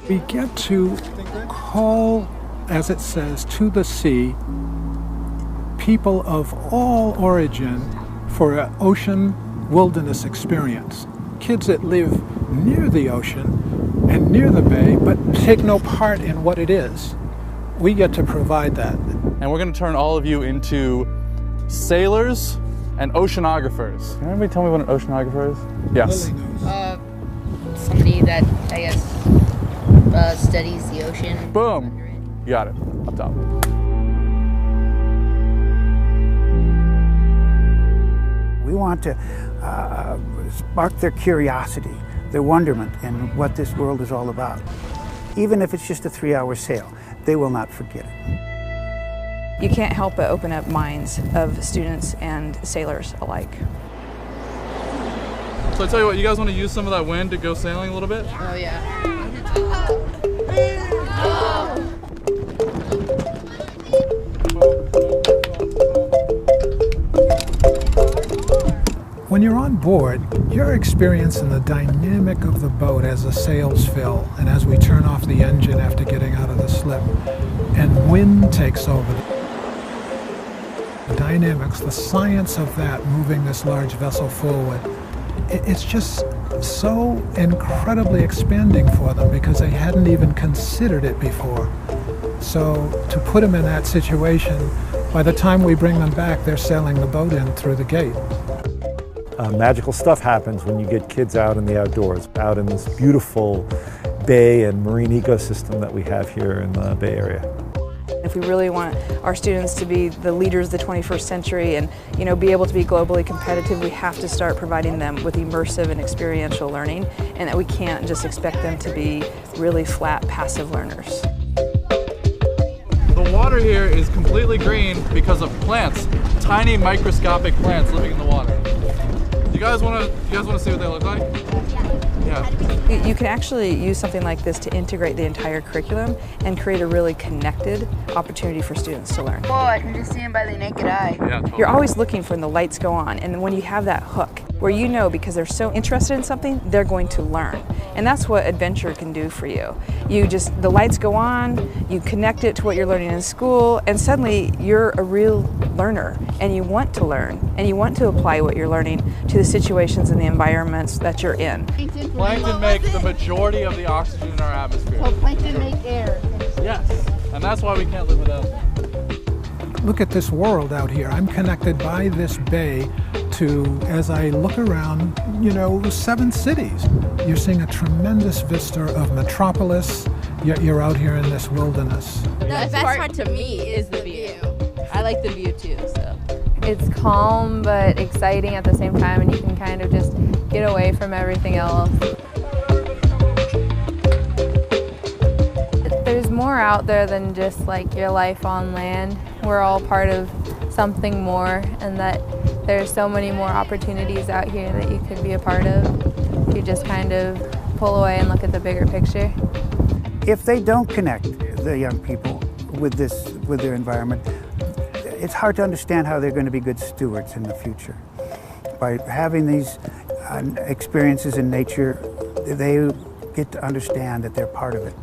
We get to call, as it says, to the sea people of all origin for an ocean wilderness experience. Kids that live near the ocean and near the bay, but take no part in what it is. We get to provide that. And we're going to turn all of you into sailors and oceanographers. Can anybody tell me what an oceanographer is? Yes. Somebody that, I guess, studies the ocean. Boom. You got it. Up top. We want to spark their curiosity, their wonderment in what this world is all about. Even if it's just a 3-hour sail, they will not forget it. You can't help but open up minds of students and sailors alike. So I tell you what, you guys want to use some of that wind to go sailing a little bit? Oh yeah. When you're on board, you're experiencing the dynamic of the boat as the sails fill and as we turn off the engine after getting out of the slip, and wind takes over. The dynamics, the science of that moving this large vessel forward, it's just so incredibly expanding for them because they hadn't even considered it before. So to put them in that situation, by the time we bring them back, they're sailing the boat in through the gate. Magical stuff happens when you get kids out in the outdoors, out in this beautiful bay and marine ecosystem that we have here in the Bay Area. If we really want our students to be the leaders of the 21st century and be able to be globally competitive, we have to start providing them with immersive and experiential learning, and that we can't just expect them to be really flat, passive learners. The water here is completely green because of plants, tiny microscopic plants living in the water. You guys want to see what they look like? Yeah. You can actually use something like this to integrate the entire curriculum and create a really connected opportunity for students to learn. Oh, I can just see them by the naked eye. Yeah, totally. You're always looking for when the lights go on, and when you have that hook, where because they're so interested in something, they're going to learn. And that's what adventure can do for you. The lights go on, you connect it to what you're learning in school, and suddenly you're a real learner, and you want to learn, and you want to apply what you're learning to the situations and the environments that you're in. Plankton make the majority of the oxygen in our atmosphere. So plankton make air. Yes, and that's why we can't live without them. Look at this world out here. I'm connected by this bay to, as I look around, 7 cities. You're seeing a tremendous vista of metropolis, yet you're out here in this wilderness. The best part to me is the view. I like the view too, so. It's calm but exciting at the same time, and you can kind of just get away from everything else. There's more out there than just like your life on land. We're all part of something more, and that there's so many more opportunities out here that you could be a part of if you just kind of pull away and look at the bigger picture. If they don't connect the young people with their environment, it's hard to understand how they're going to be good stewards in the future. By having these experiences in nature, they get to understand that they're part of it,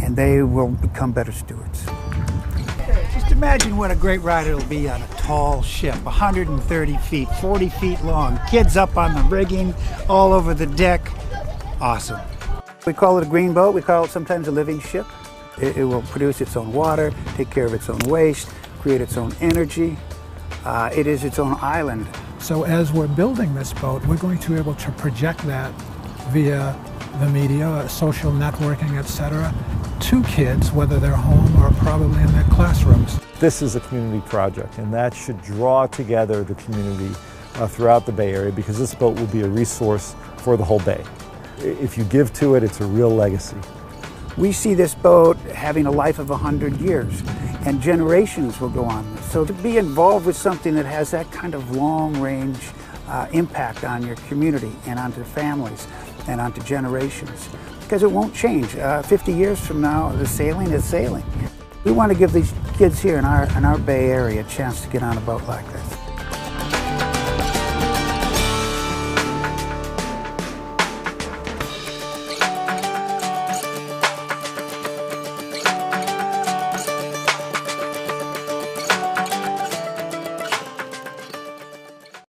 and they will become better stewards. Just imagine what a great ride it'll be on a tall ship, 130 feet, 40 feet long, kids up on the rigging, all over the deck. Awesome. We call it a green boat. We call it sometimes a living ship. It will produce its own water, take care of its own waste, create its own energy. It is its own island. So as we're building this boat, we're going to be able to project that via the media, social networking, etc., to kids, whether they're home or probably in their classrooms. This is a community project, and that should draw together the community throughout the Bay Area, because this boat will be a resource for the whole Bay. If you give to it, it's a real legacy. We see this boat having a life of 100 years, and generations will go on. So to be involved with something that has that kind of long-range impact on your community and onto families and onto generations, because it won't change. 50 years from now, the sailing is sailing. We want to give these kids here in our Bay Area a chance to get on a boat like that.